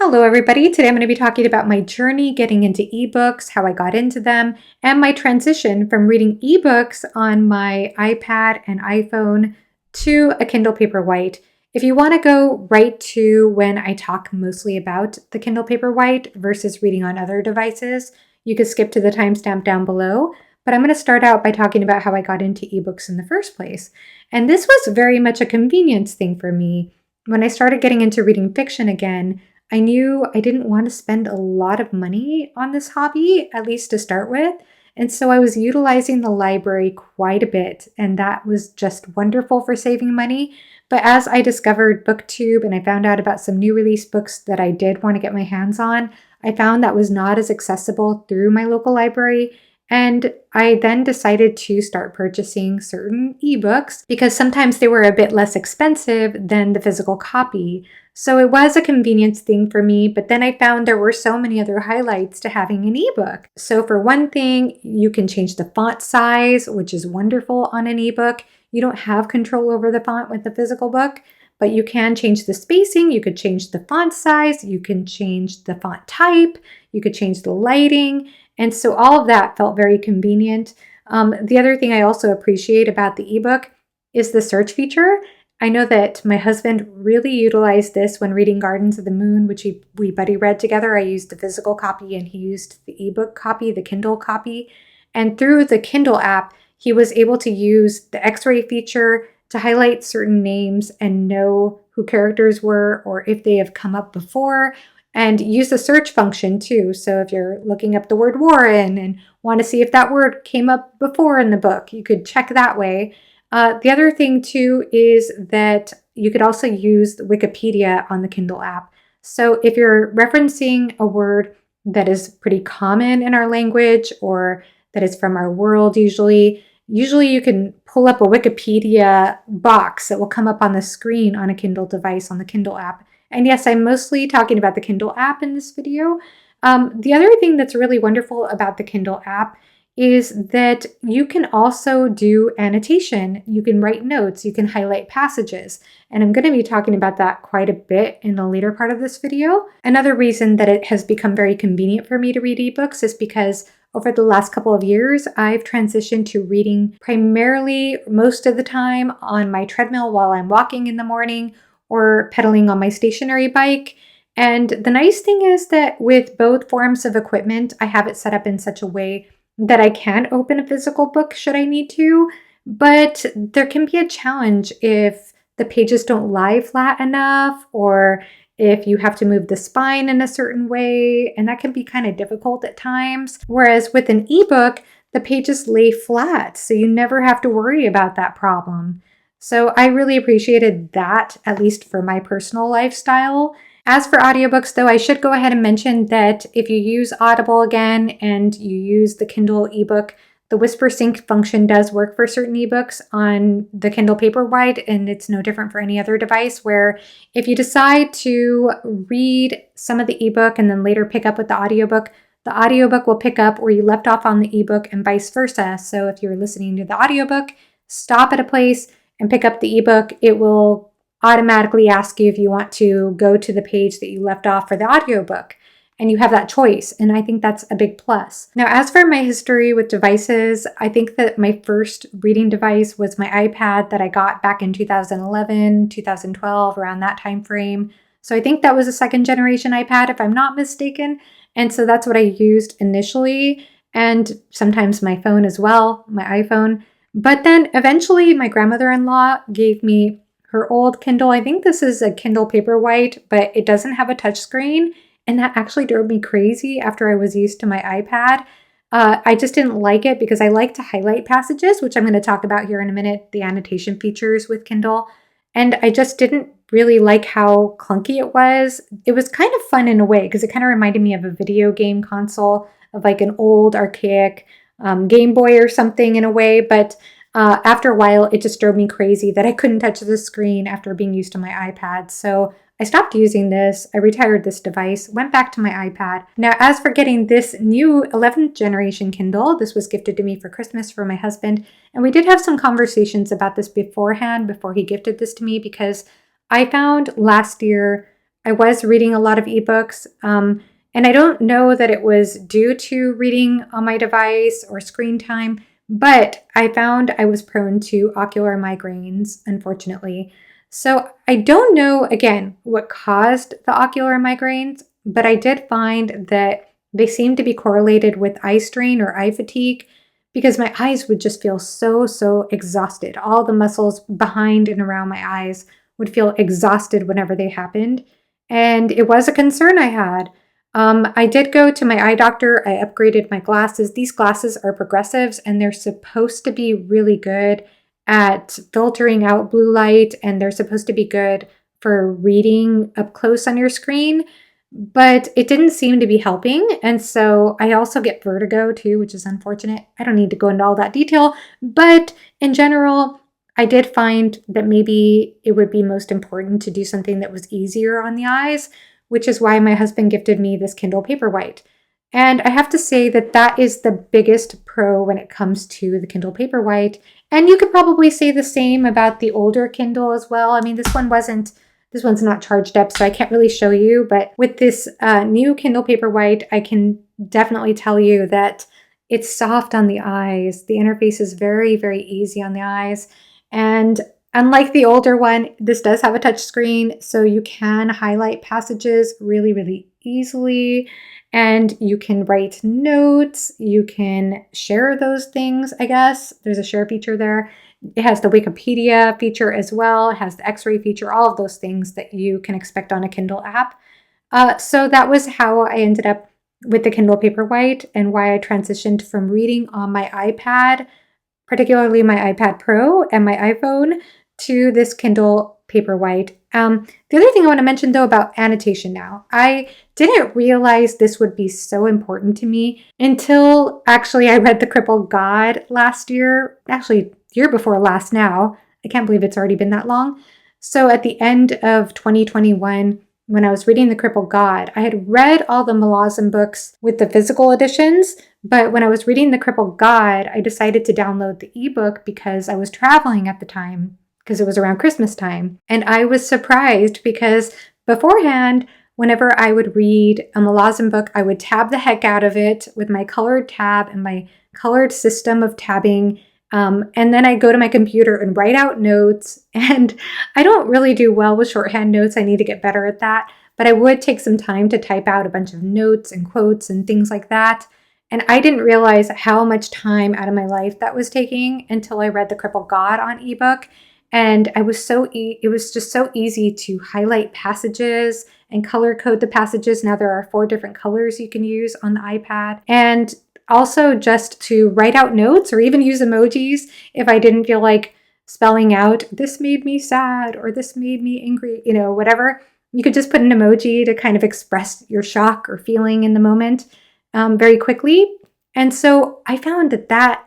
Hello, everybody. Today I'm going to be talking about my journey getting into ebooks, how I got into them, and my transition from reading ebooks on my iPad and iPhone to a Kindle Paperwhite. If you want to go right to when I talk mostly about the Kindle Paperwhite versus reading on other devices, you could skip to the timestamp down below. But I'm going to start out by talking about how I got into ebooks in the first place. And this was very much a convenience thing for me. When I started getting into reading fiction again, I knew I didn't want to spend a lot of money on this hobby, at least to start with. And so I was utilizing the library quite a bit, and that was just wonderful for saving money. But as I discovered BookTube and I found out about some new release books that I did want to get my hands on, I found that was not as accessible through my local library. And I then decided to start purchasing certain ebooks because sometimes they were a bit less expensive than the physical copy. So it was a convenience thing for me, but then I found there were so many other highlights to having an ebook. So for one thing, you can change the font size, which is wonderful on an ebook. You don't have control over the font with the physical book, but you can change the spacing, you could change the font size, you can change the font type, you could change the lighting. And so all of that felt very convenient. The other thing I also appreciate about the ebook is the search feature. I know that my husband really utilized this when reading Gardens of the Moon, which we buddy read together. I used the physical copy and he used the ebook copy, the Kindle copy. And through the Kindle app, he was able to use the X-ray feature to highlight certain names and know who characters were or if they have come up before, and use the search function too. So if you're looking up the word Warren and want to see if that word came up before in the book, you could check that way. The other thing too is that you could also use Wikipedia on the Kindle app. So if you're referencing a word that is pretty common in our language or that is from our world usually you can pull up a Wikipedia box that will come up on the screen on a Kindle device on the Kindle app. And yes, I'm mostly talking about the Kindle app in this video. The other thing that's really wonderful about the Kindle app is that you can also do annotation. You can write notes, you can highlight passages. And I'm going to be talking about that quite a bit in the later part of this video. Another reason that it has become very convenient for me to read ebooks is because over the last couple of years, I've transitioned to reading primarily most of the time on my treadmill while I'm walking in the morning or pedaling on my stationary bike. And the nice thing is that with both forms of equipment, I have it set up in such a way that I can open a physical book should I need to, but there can be a challenge if the pages don't lie flat enough or if you have to move the spine in a certain way, and that can be kind of difficult at times. Whereas with an ebook, the pages lay flat, so you never have to worry about that problem. So I really appreciated that, at least for my personal lifestyle. As for audiobooks, though, I should go ahead and mention that if you use Audible again and you use the Kindle ebook, the Whispersync function does work for certain ebooks on the Kindle Paperwhite, and it's no different for any other device, where if you decide to read some of the ebook and then later pick up with the audiobook will pick up where you left off on the ebook and vice versa. So if you're listening to the audiobook, stop at a place and pick up the ebook, it will automatically ask you if you want to go to the page that you left off for the audiobook. And you have that choice, and I think that's a big plus. Now, as for my history with devices, I think that my first reading device was my iPad that I got back in 2011, 2012, around that time frame. So I think that was a second generation iPad, if I'm not mistaken. And so that's what I used initially, and sometimes my phone as well, my iPhone. But then eventually my grandmother-in-law gave me her old Kindle. I think this is a Kindle Paperwhite, but it doesn't have a touchscreen. And that actually drove me crazy after I was used to my iPad. I just didn't like it because I like to highlight passages, which I'm going to talk about here in a minute, the annotation features with Kindle. And I just didn't really like how clunky it was. It was kind of fun in a way because it kind of reminded me of a video game console of like an old archaic Game Boy or something in a way. But after a while, it just drove me crazy that I couldn't touch the screen after being used to my iPad. So I stopped using this, I retired this device, went back to my iPad. Now, as for getting this new 11th generation Kindle, this was gifted to me for Christmas from my husband, and we did have some conversations about this beforehand, before he gifted this to me, because I found last year I was reading a lot of ebooks. And I don't know that it was due to reading on my device or screen time, but I found I was prone to ocular migraines, unfortunately. So I don't know, again, what caused the ocular migraines, but I did find that they seemed to be correlated with eye strain or eye fatigue because my eyes would just feel so exhausted. All the muscles behind and around my eyes would feel exhausted whenever they happened. And it was a concern I had. I did go to my eye doctor. I upgraded my glasses. These glasses are progressives and they're supposed to be really good at filtering out blue light and they're supposed to be good for reading up close on your screen, but it didn't seem to be helping. And so I also get vertigo too, which is unfortunate. I don't need to go into all that detail, but in general, I did find that maybe it would be most important to do something that was easier on the eyes, which is why my husband gifted me this Kindle Paperwhite. And I have to say that that is the biggest pro when it comes to the Kindle Paperwhite. And you could probably say the same about the older Kindle as well. I mean, this one's not charged up, so I can't really show you. But with this new Kindle Paperwhite, I can definitely tell you that it's soft on the eyes. The interface is very easy on the eyes. And unlike the older one, this does have a touch screen, so you can highlight passages really easily. And you can write notes. You can share those things, I guess. There's a share feature there. It has the Wikipedia feature as well. It has the X-ray feature, all of those things that you can expect on a Kindle app. So that was how I ended up with the Kindle Paperwhite and why I transitioned from reading on my iPad, particularly my iPad Pro and my iPhone, to this Kindle Paperwhite. The other thing I want to mention though about annotation now, I didn't realize this would be so important to me until actually I read The Crippled God last year, actually year before last now. I can't believe it's already been that long. So at the end of 2021, when I was reading The Crippled God, I had read all the Malazan books with the physical editions, but when I was reading The Crippled God, I decided to download the ebook because I was traveling at the time, because it was around Christmas time. And I was surprised because beforehand, whenever I would read a Malazan book, I would tab the heck out of it with my colored tab and my colored system of tabbing. And then I go to my computer and write out notes. And I don't really do well with shorthand notes. I need to get better at that. But I would take some time to type out a bunch of notes and quotes and things like that. And I didn't realize how much time out of my life that was taking until I read The Crippled God on ebook. And it was just so easy to highlight passages and color code the passages. Now there are 4 different colors you can use on the iPad. And also just to write out notes or even use emojis if I didn't feel like spelling out, this made me sad or this made me angry, whatever. You could just put an emoji to kind of express your shock or feeling in the moment very quickly. And so I found that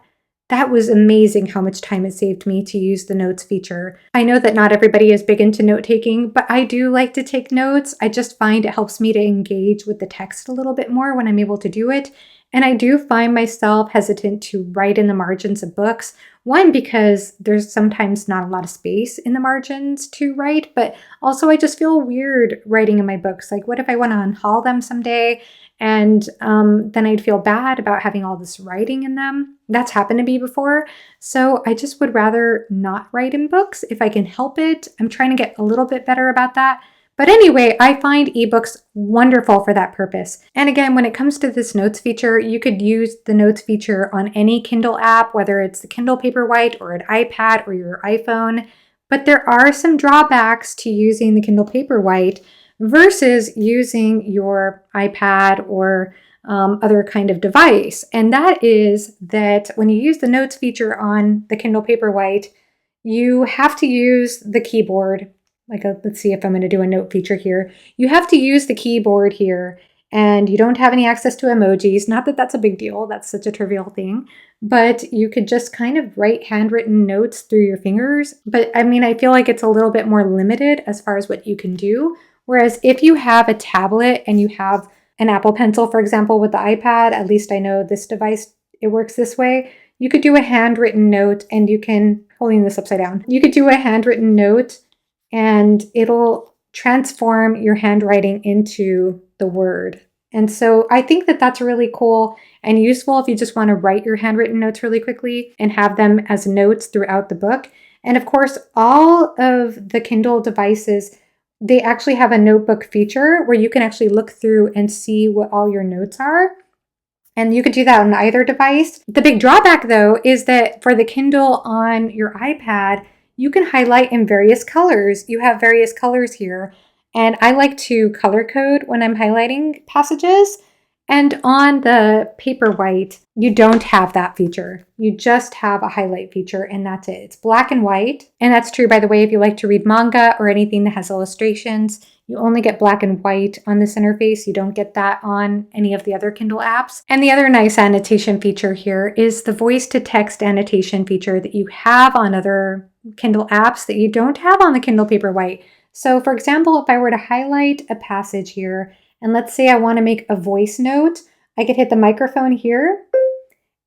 was amazing how much time it saved me to use the notes feature. I know that not everybody is big into note taking, but I do like to take notes. I just find it helps me to engage with the text a little bit more when I'm able to do it. And I do find myself hesitant to write in the margins of books. One, because there's sometimes not a lot of space in the margins to write, but also I just feel weird writing in my books. Like, what if I want to unhaul them someday? And then I'd feel bad about having all this writing in them. That's happened to me before. So I just would rather not write in books if I can help it. I'm trying to get a little bit better about that. But anyway, I find ebooks wonderful for that purpose. And again, when it comes to this notes feature, you could use the notes feature on any Kindle app, whether it's the Kindle Paperwhite or an iPad or your iPhone. But there are some drawbacks to using the Kindle Paperwhite versus using your iPad or other kind of device. And that is that when you use the notes feature on the Kindle Paperwhite, you have to use the keyboard. Let's see if I'm going to do a note feature here. You have to use the keyboard here, and you don't have any access to emojis. Not that that's a big deal. That's such a trivial thing. But you could just kind of write handwritten notes through your fingers. But I mean, I feel like it's a little bit more limited as far as what you can do. Whereas if you have a tablet and you have an Apple Pencil, for example, with the iPad, at least I know this device, it works this way. You could do a handwritten note and you can, holding this upside down, you could do a handwritten note and it'll transform your handwriting into the word. And so I think that that's really cool and useful if you just want to write your handwritten notes really quickly and have them as notes throughout the book. And of course, all of the Kindle devices, they actually have a notebook feature where you can actually look through and see what all your notes are. And you could do that on either device. The big drawback, though, is that for the Kindle on your iPad, you can highlight in various colors. You have various colors here. And I like to color code when I'm highlighting passages. And on the Paperwhite, you don't have that feature. You just have a highlight feature, and that's it. It's black and white. And that's true, by the way, if you like to read manga or anything that has illustrations. You only get black and white on this interface. You don't get that on any of the other Kindle apps. And the other nice annotation feature here is the voice to text annotation feature that you have on other Kindle apps that you don't have on the Kindle Paperwhite. So for example, if I were to highlight a passage here, and let's say I want to make a voice note, I could hit the microphone here,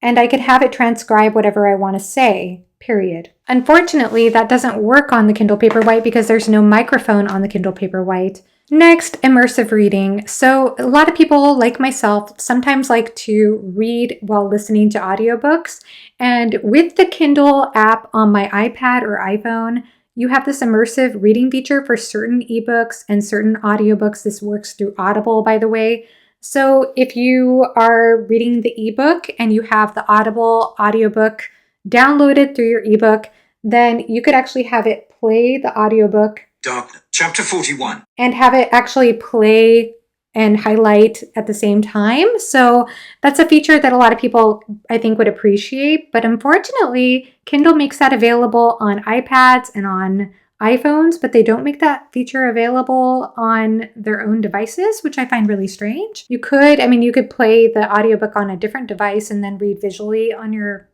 and I could have it transcribe whatever I want to say, period. Unfortunately, that doesn't work on the Kindle Paperwhite because there's no microphone on the Kindle Paperwhite. Next, immersive reading. So a lot of people, like myself, sometimes like to read while listening to audiobooks. And with the Kindle app on my iPad or iPhone, you have this immersive reading feature for certain ebooks and certain audiobooks. This works through Audible, by the way. So if you are reading the ebook and you have the Audible audiobook downloaded through your ebook, then you could actually have it play the audiobook. Darkness, chapter 41. And have it actually play and highlight at the same time. So that's a feature that a lot of people, I think, would appreciate. But unfortunately, Kindle makes that available on iPads and on iPhones, but they don't make that feature available on their own devices, which I find really strange. You could play the audiobook on a different device and then read visually on your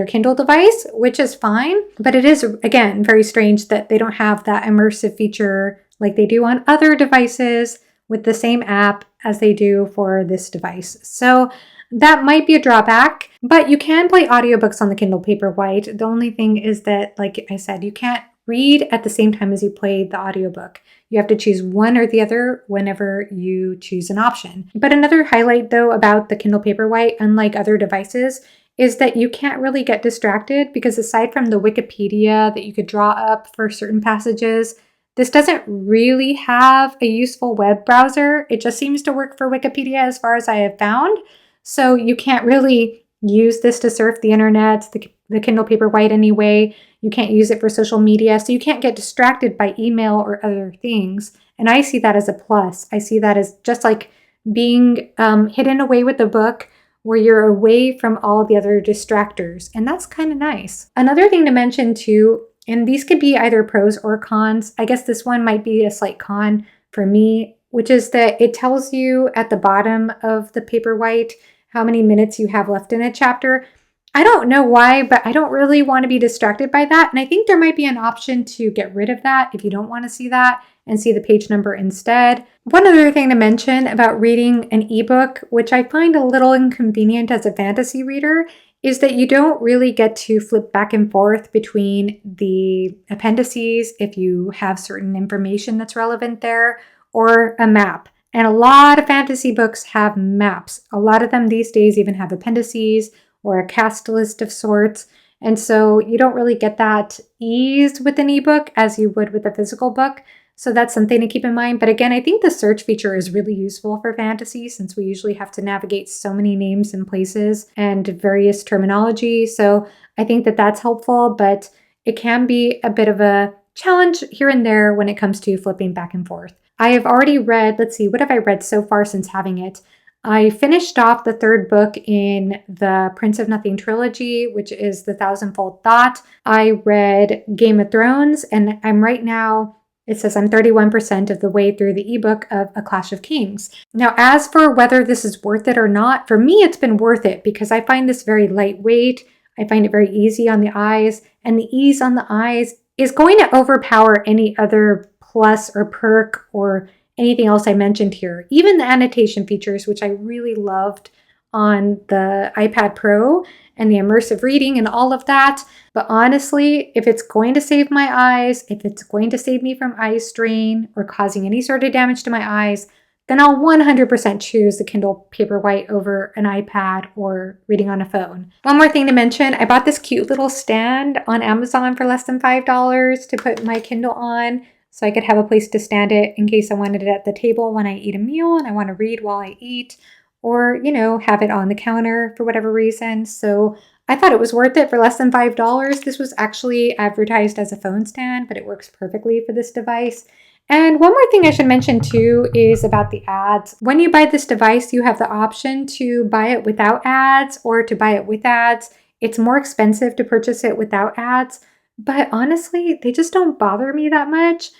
Kindle device, which is fine. But it is, again, very strange that they don't have that immersive feature like they do on other devices with the same app as they do for this device. So that might be a drawback, but you can play audiobooks on the Kindle Paperwhite. The only thing is that, like I said, you can't read at the same time as you play the audiobook. You have to choose one or the other whenever you choose an option. But another highlight, though, about the Kindle Paperwhite, unlike other devices, is that you can't really get distracted because aside from the Wikipedia that you could draw up for certain passages, this doesn't really have a useful web browser. It just seems to work for Wikipedia as far as I have found. So you can't really use this to surf the internet, the Kindle Paperwhite anyway. You can't use it for social media. So you can't get distracted by email or other things. And I see that as a plus. I see that as just like being hidden away with the book where you're away from all the other distractors. And that's kind of nice. Another thing to mention too, and these could be either pros or cons. I guess this one might be a slight con for me, which is that it tells you at the bottom of the Paperwhite how many minutes you have left in a chapter. I don't know why, but I don't really want to be distracted by that. And I think there might be an option to get rid of that if you don't want to see that and see the page number instead. One other thing to mention about reading an ebook, which I find a little inconvenient as a fantasy reader, is that you don't really get to flip back and forth between the appendices if you have certain information that's relevant there, or a map. And a lot of fantasy books have maps. A lot of them these days even have appendices or a cast list of sorts. And so you don't really get that ease with an ebook as you would with a physical book. So that's something to keep in mind. But again, I think the search feature is really useful for fantasy since we usually have to navigate so many names and places and various terminology. So I think that that's helpful, but it can be a bit of a challenge here and there when it comes to flipping back and forth. I have already read, let's see, what have I read so far since having it? I finished off the third book in the Prince of Nothing trilogy, which is The Thousandfold Thought. I read Game of Thrones, and I'm right now, it says I'm 31% of the way through the ebook of A Clash of Kings. Now, as for whether this is worth it or not, for me, it's been worth it because I find this very lightweight. I find it very easy on the eyes, and the ease on the eyes is going to overpower any other plus or perk or anything else I mentioned here. Even the annotation features, which I really loved on the iPad Pro and the immersive reading and all of that. But honestly, if it's going to save my eyes, if it's going to save me from eye strain or causing any sort of damage to my eyes, then I'll 100% choose the Kindle Paperwhite over an iPad or reading on a phone. One more thing to mention, I bought this cute little stand on Amazon for less than $5 to put my Kindle on so I could have a place to stand it in case I wanted it at the table when I eat a meal and I want to read while I eat, or, have it on the counter for whatever reason. So I thought it was worth it for less than $5. This was actually advertised as a phone stand, but it works perfectly for this device. And one more thing I should mention too is about the ads. When you buy this device, you have the option to buy it without ads or to buy it with ads. It's more expensive to purchase it without ads, but honestly, they just don't bother me that much.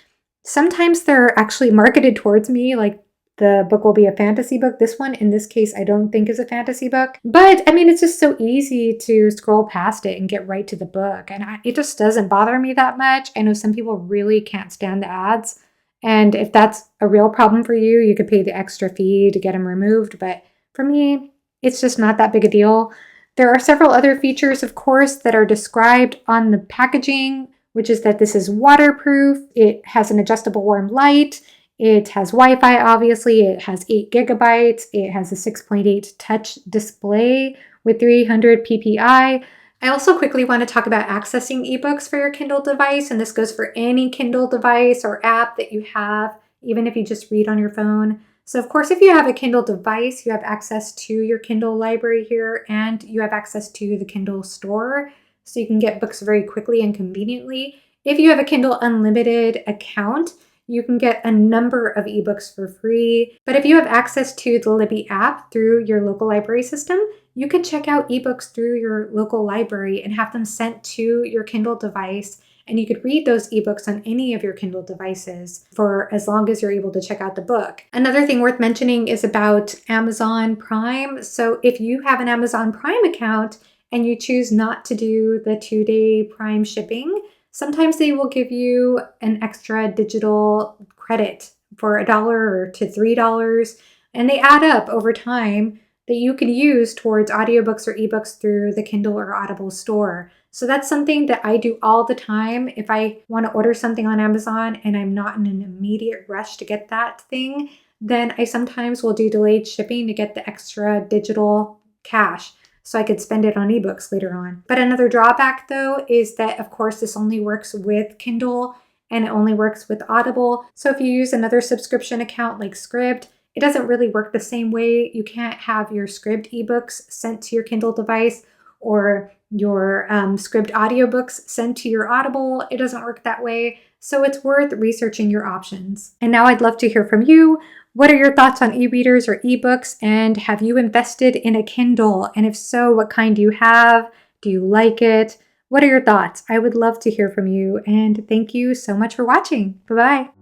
Sometimes they're actually marketed towards me, like the book will be a fantasy book. This one, in this case, I don't think is a fantasy book. But I mean, it's just so easy to scroll past it and get right to the book. And it just doesn't bother me that much. I know some people really can't stand the ads. And if that's a real problem for you, you could pay the extra fee to get them removed. But for me, it's just not that big a deal. There are several other features, of course, that are described on the packaging, which is that this is waterproof. It has an adjustable warm light. It has Wi-Fi, obviously. It has 8 gigabytes. It has a 6.8 touch display with 300 ppi. I also quickly want to talk about accessing ebooks for your Kindle device, and this goes for any Kindle device or app that you have, even if you just read on your phone. So of course, if you have a Kindle device, you have access to your Kindle library here, and you have access to the Kindle store, so you can get books very quickly and conveniently. If you have a Kindle Unlimited account, you can get a number of ebooks for free. But if you have access to the Libby app through your local library system, you can check out ebooks through your local library and have them sent to your Kindle device. And you could read those ebooks on any of your Kindle devices for as long as you're able to check out the book. Another thing worth mentioning is about Amazon Prime. So if you have an Amazon Prime account and you choose not to do the 2-day Prime shipping, sometimes they will give you an extra digital credit for $1 to $3, and they add up over time that you can use towards audiobooks or ebooks through the Kindle or Audible store. So that's something that I do all the time. If I want to order something on Amazon and I'm not in an immediate rush to get that thing, then I sometimes will do delayed shipping to get the extra digital cash, so I could spend it on ebooks later on. But another drawback though is that of course this only works with Kindle and it only works with Audible. So if you use another subscription account like Scribd, it doesn't really work the same way. You can't have your Scribd ebooks sent to your Kindle device or your Scribd audiobooks sent to your Audible. It doesn't work that way. So it's worth researching your options. And now I'd love to hear from you. What are your thoughts on e-readers or ebooks? And have you invested in a Kindle? And if so, what kind do you have? Do you like it? What are your thoughts? I would love to hear from you. And thank you so much for watching. Bye-bye.